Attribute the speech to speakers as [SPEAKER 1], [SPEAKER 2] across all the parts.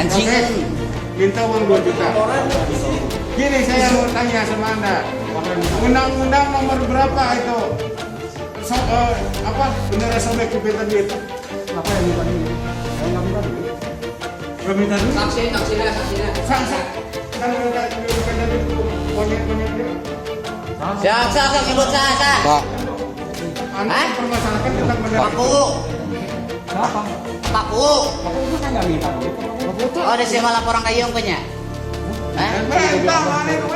[SPEAKER 1] Anjing.
[SPEAKER 2] Minta uang 2 juta. Gini saya mau tanya sama Anda. Undang-undang nomor berapa itu? Bendera sobek ke Peter Duit?
[SPEAKER 3] Apa yang minta ini? Saya nggak minta duit.
[SPEAKER 2] Gak minta duit?
[SPEAKER 1] Saksinya.
[SPEAKER 2] Kan minta duit monyet-monyet dia.
[SPEAKER 1] Siap, sebut saya.
[SPEAKER 4] Pak,
[SPEAKER 2] Anda permasalahkan tentang bendera.
[SPEAKER 1] Paku.
[SPEAKER 3] Siapa?
[SPEAKER 1] Paku.
[SPEAKER 3] Aku itu saya nggak minta duit.
[SPEAKER 1] Oh, ada siapa laporan kayong punya?
[SPEAKER 2] Perintah mana itu?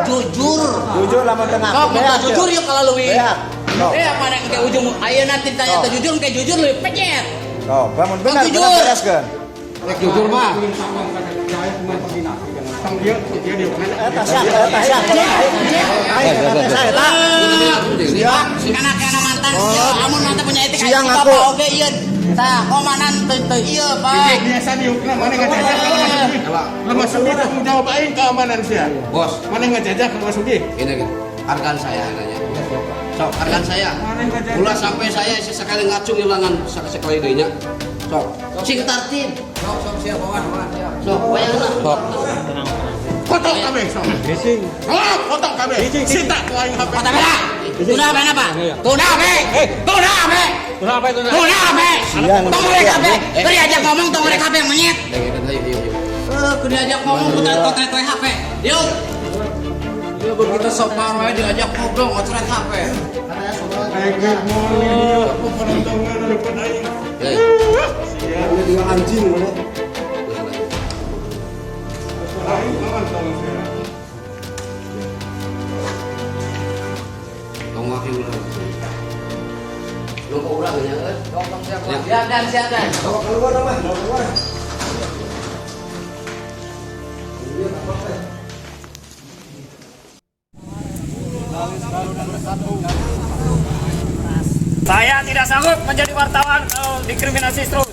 [SPEAKER 1] Jujur.
[SPEAKER 4] jujur lama tengah.
[SPEAKER 1] Kau minta jujur yuk kalau lu.
[SPEAKER 4] Tuh.
[SPEAKER 1] Mana yang kayak ujung. Ayo nanti tanya tuh jujur kayak jujur lu penyet.
[SPEAKER 4] Tuh, bangun benar,
[SPEAKER 1] Jujur.
[SPEAKER 4] benar bereskan.
[SPEAKER 3] Jujur mah. Saya cuma pergi nanti.
[SPEAKER 2] Tang dia mana?
[SPEAKER 1] Karena mantan. Amun mantan punya etika.
[SPEAKER 4] Siang
[SPEAKER 1] Bapak
[SPEAKER 4] aku.
[SPEAKER 1] oke iya. Tah, komanan teu iya, Pak.
[SPEAKER 2] Biasa diukna mana ngajajak kalau Masugi. Lu Masugi tanggung jawab aing keamanan sia.
[SPEAKER 5] Bos,
[SPEAKER 2] Mana ngajajak ke Masugi?
[SPEAKER 5] ini gitu. Hargaan saya harganya. Sok, hargaan saya.
[SPEAKER 2] Mana ngajajak?
[SPEAKER 5] Ulah sampai saya sekali ngacung hilangan sekali deunya. Sok, sing tartib. Sok siap bawan siap. Sok, bayangna.
[SPEAKER 2] Foto kabeh sok.
[SPEAKER 3] Bising.
[SPEAKER 2] Oh, foto kabeh. Sita ku aing HP.
[SPEAKER 1] Kota bela. Tuna apa apa? Tuna apa? Tuna apa?
[SPEAKER 3] Tuna apa itu?
[SPEAKER 1] Tuna apa?
[SPEAKER 4] Siang.
[SPEAKER 1] Tong mereka apa? Beri aja ngomong tong mereka apa yang menyet.
[SPEAKER 5] Yuk.
[SPEAKER 1] Kudu diajak ngomong potret HP. Yuk.
[SPEAKER 5] Ya begitu sopan wae diajak ngobrol ngocret HP.
[SPEAKER 2] Aing ge moni aku penontonnya dari aing.
[SPEAKER 5] Ya,
[SPEAKER 4] Dia anjing mana?
[SPEAKER 2] Aing lawan tolong sia.
[SPEAKER 5] tong wakil ulah. Lu kok urang nya kan? Siap.
[SPEAKER 1] Siap dan.
[SPEAKER 4] Keluar nama, keluar.
[SPEAKER 3] Saya tidak sanggup menjadi wartawan kalau diskriminasi terus.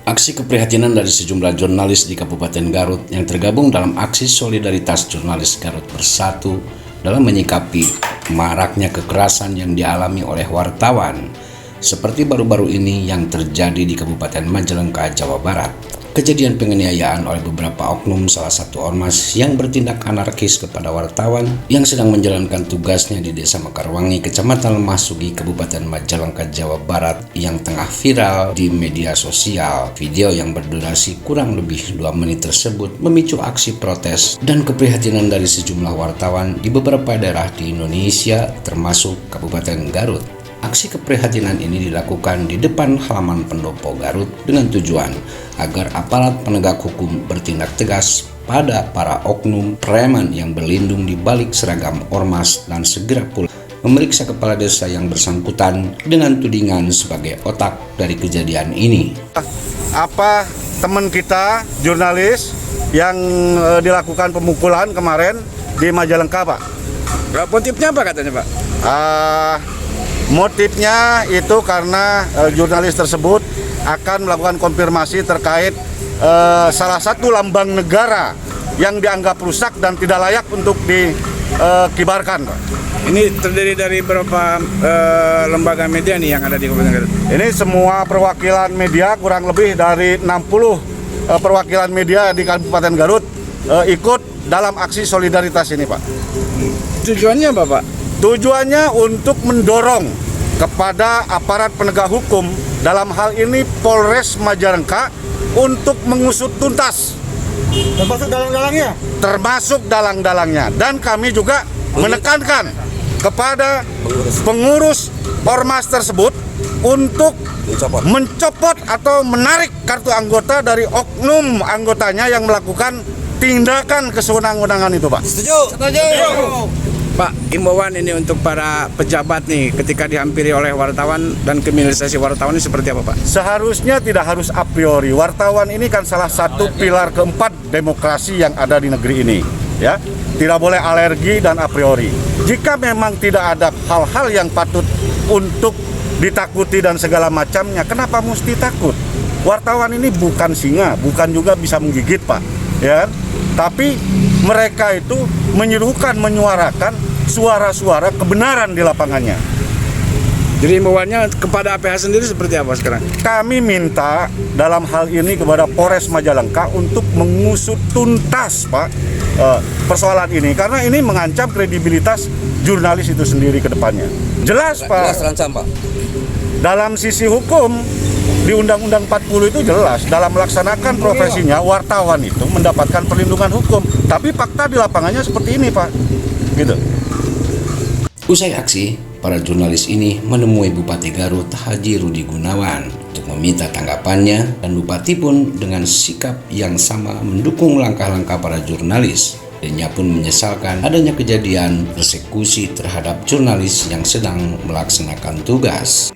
[SPEAKER 6] Aksi keprihatinan dari sejumlah jurnalis di Kabupaten Garut yang tergabung dalam aksi solidaritas jurnalis Garut Bersatu dalam menyikapi maraknya kekerasan yang dialami oleh wartawan seperti baru-baru ini yang terjadi di Kabupaten Majalengka, Jawa Barat. Kejadian penganiayaan oleh beberapa oknum salah satu ormas yang bertindak anarkis kepada wartawan yang sedang menjalankan tugasnya di Desa Mekarwangi, Kecamatan Lemah Sugi, Kabupaten Majalengka, Jawa Barat yang tengah viral di media sosial. Video yang berdurasi kurang lebih 2 menit tersebut memicu aksi protes dan keprihatinan dari sejumlah wartawan di beberapa daerah di Indonesia termasuk Kabupaten Garut. Aksi keprihatinan ini dilakukan di depan halaman pendopo Garut dengan tujuan agar aparat penegak hukum bertindak tegas pada para oknum preman yang berlindung di balik seragam ormas dan segera pula memeriksa kepala desa yang bersangkutan dengan tudingan sebagai otak dari kejadian ini.
[SPEAKER 7] Apa teman kita jurnalis yang dilakukan pemukulan kemarin di Majalengka, Pak?
[SPEAKER 4] Motifnya apa katanya, Pak?
[SPEAKER 7] Motifnya itu karena jurnalis tersebut akan melakukan konfirmasi terkait salah satu lambang negara yang dianggap rusak dan tidak layak untuk dikibarkan.
[SPEAKER 4] Ini terdiri dari berapa lembaga media nih yang ada di Kabupaten Garut?
[SPEAKER 7] Ini semua perwakilan media, kurang lebih dari 60 perwakilan media di Kabupaten Garut ikut dalam aksi solidaritas ini, Pak.
[SPEAKER 4] Tujuannya apa, Pak?
[SPEAKER 7] Tujuannya untuk mendorong kepada aparat penegak hukum, dalam hal ini Polres Majalengka, untuk mengusut tuntas.
[SPEAKER 4] Termasuk dalang-dalangnya?
[SPEAKER 7] Termasuk dalang-dalangnya. Dan kami juga menekankan kepada pengurus ormas tersebut untuk mencopot atau menarik kartu anggota dari oknum anggotanya yang melakukan tindakan kesewenang-wenangan itu, Pak.
[SPEAKER 4] Setuju. Pak, imbauan ini untuk para pejabat nih ketika dihampiri oleh wartawan dan kriminalisasi wartawan ini seperti apa, Pak?
[SPEAKER 7] Seharusnya tidak harus a priori. Wartawan ini kan salah satu pilar keempat demokrasi yang ada di negeri ini, ya. Tidak boleh alergi dan a priori. Jika memang tidak ada hal-hal yang patut untuk ditakuti dan segala macamnya, kenapa mesti takut? Wartawan ini bukan singa, bukan juga bisa menggigit, Pak, ya. Tapi mereka itu menyuarakan suara-suara kebenaran di lapangannya.
[SPEAKER 4] Jadi himbauannya kepada APH sendiri seperti apa sekarang?
[SPEAKER 7] Kami minta dalam hal ini kepada Polres Majalengka untuk mengusut tuntas, Pak, persoalan ini, karena ini mengancam kredibilitas jurnalis itu sendiri ke depannya. Jelas, Pak.
[SPEAKER 5] Jelas terancam, Pak.
[SPEAKER 7] Dalam sisi hukum di Undang-Undang 40 itu jelas dalam melaksanakan profesinya wartawan itu mendapatkan perlindungan hukum. Tapi fakta di lapangannya seperti ini, Pak. Gitu.
[SPEAKER 6] Usai aksi, para jurnalis ini menemui Bupati Garut Haji Rudi Gunawan untuk meminta tanggapannya, dan Bupati pun dengan sikap yang sama mendukung langkah-langkah para jurnalis. Dirinya pun menyesalkan adanya kejadian persekusi terhadap jurnalis yang sedang melaksanakan tugas.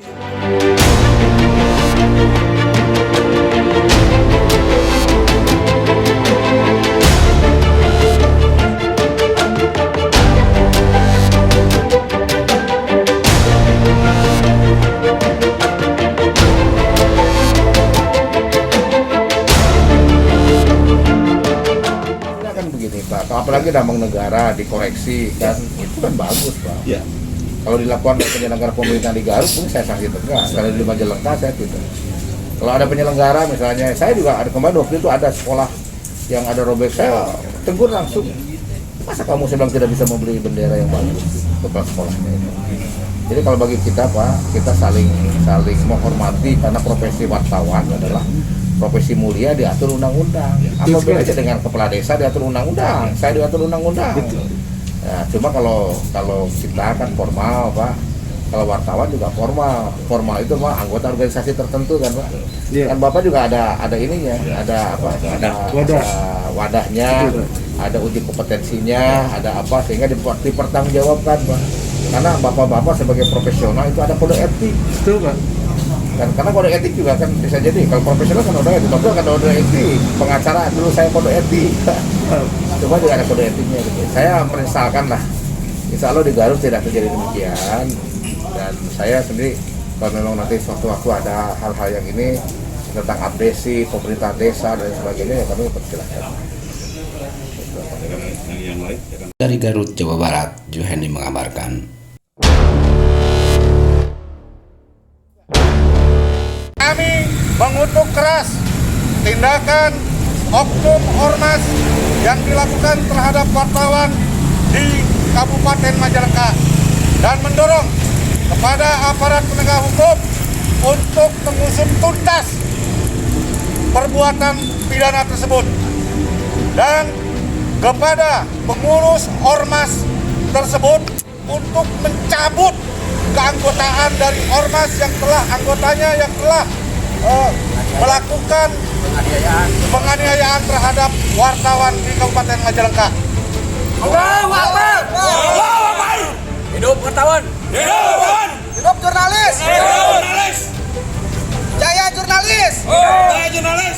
[SPEAKER 2] Apalagi damang negara dikoreksi kan, itu kan bagus, Pak. Ya. Kalau dilakukan oleh penyelenggara pemerintah di Garut pun saya sanksi tegas. Kalau di Majalengka saya tidak. Kalau ada penyelenggara misalnya, saya juga ada kemarin waktu itu ada sekolah yang ada robek, saya tegur langsung. Masa kamu sedang tidak bisa membeli bendera yang bagus kepala sekolahnya itu? Jadi kalau bagi kita, Pak, kita saling menghormati, karena profesi wartawan adalah profesi mulia, diatur undang-undang. Apa bedanya dengan kepala desa diatur undang-undang? Saya diatur undang-undang. Ya, cuma kalau kita kan formal, Pak. Kalau wartawan juga formal. Formal itu mah anggota organisasi tertentu kan, Pak. Kan Bapak juga ada ininya, ada apa? Ada wadahnya, ada uji kompetensinya, ada apa, sehingga dipertanggungjawabkan, Pak. Karena Bapak-bapak sebagai profesional itu ada kode etik. Betul, Pak. Karena kode etik juga kan bisa jadi, kalau profesional kan kode etik, Bapak kan kode etik, pengacara dulu saya kode etik, cuma juga ada kode etiknya gitu. Saya menyesalkan lah, insya Allah di Garut tidak terjadi demikian, dan saya sendiri kalau memang nanti suatu waktu ada hal-hal yang ini tentang abdesi, pemerintah desa dan sebagainya, ya kami persilahkan.
[SPEAKER 6] Dari Garut, Jawa Barat, Juheni mengabarkan.
[SPEAKER 7] Kami mengutuk keras tindakan oknum ormas yang dilakukan terhadap wartawan di Kabupaten Majalengka, dan mendorong kepada aparat penegak hukum untuk mengusut tuntas perbuatan pidana tersebut, dan kepada pengurus ormas tersebut untuk mencabut keanggotaan dari ormas yang telah melakukan penganiayaan terhadap wartawan di Kabupaten Majalengka.
[SPEAKER 3] Allahu Akbar! Allahu Akbar! Hidup wartawan! Hidup jurnalis! Jaya jurnalis! Jaya jurnalis!